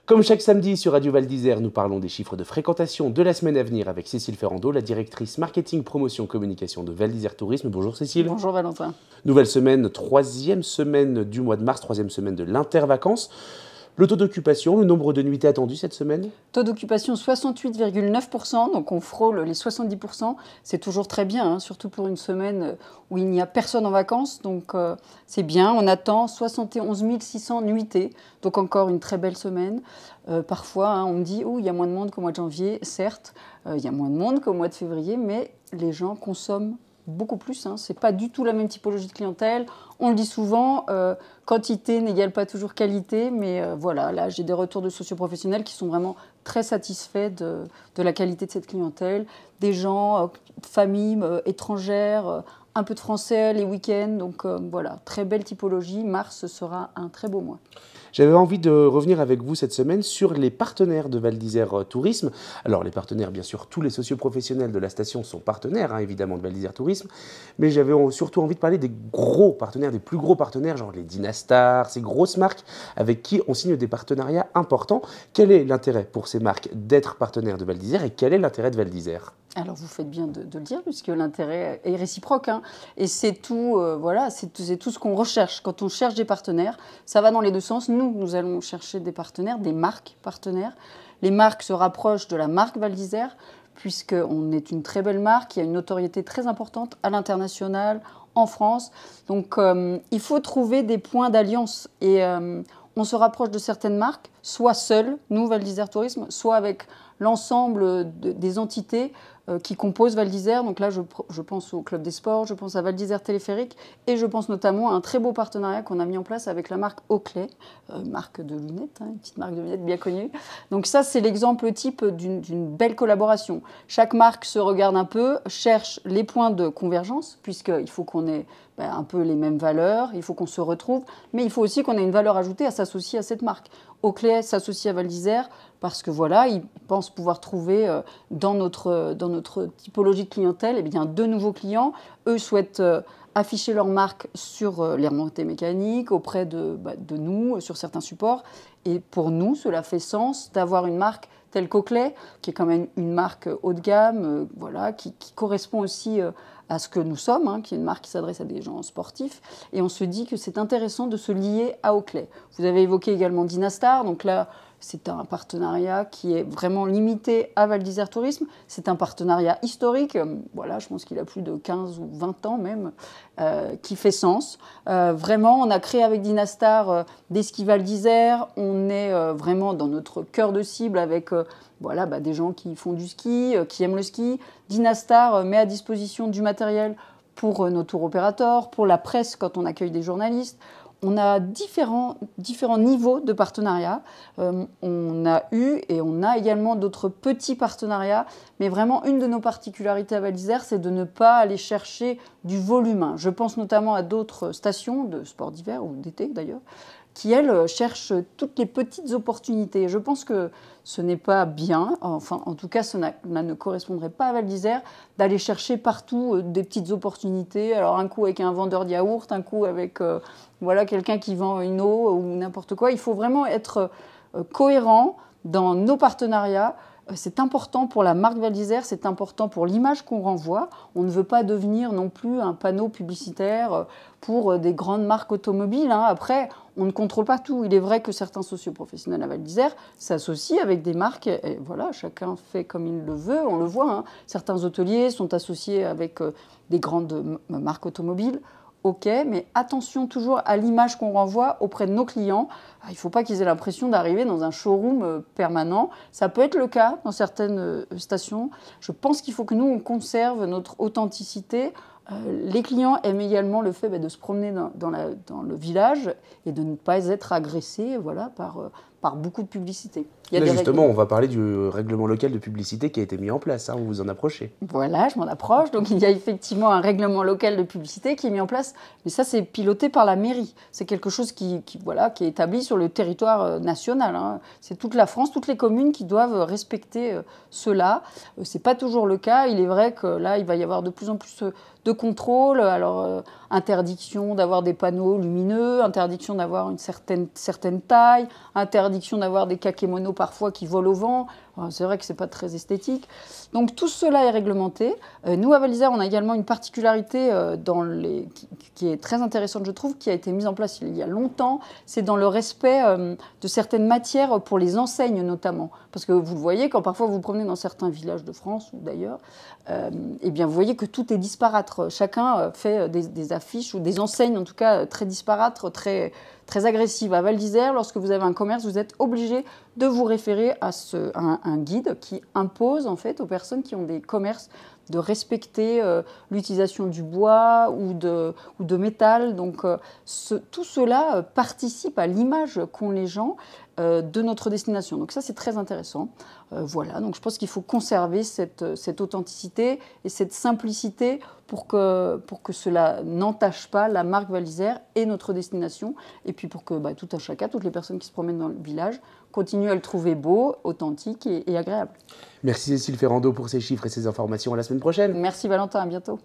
Comme chaque samedi sur Radio Val d'Isère, nous parlons des chiffres de fréquentation de la semaine à venir avec Cécile Ferrando, la directrice marketing, promotion, communication de Val d'Isère Tourisme. Bonjour Cécile. Bonjour Valentin. Nouvelle semaine, troisième semaine du mois de mars, troisième semaine de l'intervacances. Le taux d'occupation, le nombre de nuitées attendues cette semaine? Taux d'occupation 68,9%, donc on frôle les 70%. C'est toujours très bien, hein, surtout pour une semaine où il n'y a personne en vacances. Donc c'est bien, on attend 71 600 nuitées, donc encore une très belle semaine. Parfois, hein, on me dit « il y a moins de monde qu'au mois de janvier ». Certes, il y a moins de monde qu'au mois de février, mais les gens consomment beaucoup plus, hein. C'est pas du tout la même typologie de clientèle. On le dit souvent, quantité n'égale pas toujours qualité, mais voilà, là j'ai des retours de socioprofessionnels qui sont vraiment très satisfaits de la qualité de cette clientèle. Des gens, familles étrangères, un peu de français les week-ends, donc voilà, très belle typologie. Mars sera un très beau mois. J'avais envie de revenir avec vous cette semaine sur les partenaires de Val d'Isère Tourisme. Alors les partenaires, bien sûr, tous les socioprofessionnels de la station sont partenaires, hein, évidemment, de Val d'Isère Tourisme. Mais j'avais surtout envie de parler des gros partenaires, des plus gros partenaires, genre les Dynastar, ces grosses marques avec qui on signe des partenariats importants. Quel est l'intérêt pour ces marques d'être partenaires de Val d'Isère et quel est l'intérêt de Val d'Isère ? Alors vous faites bien de le dire, puisque l'intérêt est réciproque, hein. Et c'est tout, voilà, c'est tout ce qu'on recherche. Quand on cherche des partenaires, ça va dans les deux sens. Nous allons chercher des partenaires, des marques partenaires. Les marques se rapprochent de la marque Val d'Isère, puisqu'on est une très belle marque, qui a une notoriété très importante à l'international, en France. Donc il faut trouver des points d'alliance. Et on se rapproche de certaines marques, soit seules, nous, Val d'Isère Tourisme, soit avec l'ensemble des entités qui composent Val d'Isère. Donc là, je pense au Club des Sports, je pense à Val d'Isère Téléphérique et je pense notamment à un très beau partenariat qu'on a mis en place avec la marque Oakley, marque de lunettes, hein, une petite marque de lunettes bien connue. Donc ça, c'est l'exemple type d'une belle collaboration. Chaque marque se regarde un peu, cherche les points de convergence, puisqu'il faut qu'on ait un peu les mêmes valeurs, il faut qu'on se retrouve, mais il faut aussi qu'on ait une valeur ajoutée à s'associer à cette marque. Oakley s'associe à Val d'Isère parce que voilà, ils pensent pouvoir trouver dans notre typologie de clientèle eh bien, de nouveaux clients. Eux souhaitent afficher leur marque sur les remontées mécaniques, auprès de nous, sur certains supports. Et pour nous, cela fait sens d'avoir une marque telle qu'Oakley, qui est quand même une marque haut de gamme, voilà, qui correspond aussi à ce que nous sommes, hein, qui est une marque qui s'adresse à des gens sportifs. Et on se dit que c'est intéressant de se lier à Oakley. Vous avez évoqué également Dynastar, donc là, c'est un partenariat qui est vraiment limité à Val d'Isère Tourisme. C'est un partenariat historique, voilà, je pense qu'il a plus de 15 ou 20 ans même, qui fait sens. Vraiment, on a créé avec Dynastar des skis Val d'Isère. On est vraiment dans notre cœur de cible avec voilà, des gens qui font du ski, qui aiment le ski. Dynastar met à disposition du matériel pour nos tours opérateurs, pour la presse quand on accueille des journalistes. On a différents niveaux de partenariat. On a eu et on a également d'autres petits partenariats. Mais vraiment, une de nos particularités à Val d'Isère, c'est de ne pas aller chercher du volume. Je pense notamment à d'autres stations de sport d'hiver ou d'été d'ailleurs, qui, elles, cherchent toutes les petites opportunités. Je pense que ce n'est pas bien, enfin, en tout cas, cela ne correspondrait pas à Val d'Isère, d'aller chercher partout des petites opportunités. Alors, un coup avec un vendeur de yaourt, un coup avec voilà, quelqu'un qui vend une eau ou n'importe quoi. Il faut vraiment être cohérent dans nos partenariats. C'est important pour la marque Val d'Isère, c'est important pour l'image qu'on renvoie. On ne veut pas devenir non plus un panneau publicitaire pour des grandes marques automobiles, hein. Après, on ne contrôle pas tout. Il est vrai que certains socioprofessionnels à Val d'Isère s'associent avec des marques. Et voilà, chacun fait comme il le veut, on le voit, hein. Certains hôteliers sont associés avec des grandes marques automobiles. Ok, mais attention toujours à l'image qu'on renvoie auprès de nos clients. Il ne faut pas qu'ils aient l'impression d'arriver dans un showroom permanent. Ça peut être le cas dans certaines stations. Je pense qu'il faut que nous, on conserve notre authenticité. Les clients aiment également le fait de se promener dans le village et de ne pas être agressés voilà, par beaucoup de publicité. Là, justement, on va parler du règlement local de publicité qui a été mis en place, hein, vous vous en approchez. Voilà, je m'en approche. Donc, il y a effectivement un règlement local de publicité qui est mis en place. Mais ça, c'est piloté par la mairie. C'est quelque chose qui est établi sur le territoire national, hein. C'est toute la France, toutes les communes qui doivent respecter cela. Ce n'est pas toujours le cas. Il est vrai que là, il va y avoir de plus en plus de contrôle. Alors, interdiction d'avoir des panneaux lumineux, interdiction d'avoir une certaine taille, l'interdiction d'avoir des kakémonos parfois qui volent au vent. C'est vrai que ce n'est pas très esthétique. Donc tout cela est réglementé. Nous, à Val d'Isère, on a également une particularité qui est très intéressante, je trouve, qui a été mise en place il y a longtemps. C'est dans le respect de certaines matières pour les enseignes notamment. Parce que vous le voyez, quand parfois vous vous promenez dans certains villages de France ou d'ailleurs, eh bien vous voyez que tout est disparate. Chacun fait des affiches ou des enseignes en tout cas très disparates, très agressives. À Val d'Isère, lorsque vous avez un commerce, vous êtes obligé de vous référer à un guide qui impose en fait aux personnes qui ont des commerces de respecter l'utilisation du bois ou de métal. Donc tout cela participe à l'image qu'ont les gens de notre destination. Donc ça, c'est très intéressant. Voilà, donc je pense qu'il faut conserver cette authenticité et cette simplicité pour que cela n'entache pas la marque Val d'Isère et notre destination. Et puis pour que tout un chacun, toutes les personnes qui se promènent dans le village, continuent à le trouver beau, authentique et agréable. Merci Cécile Ferrando pour ces chiffres et ces informations. À la semaine prochaine. Merci Valentin, à bientôt.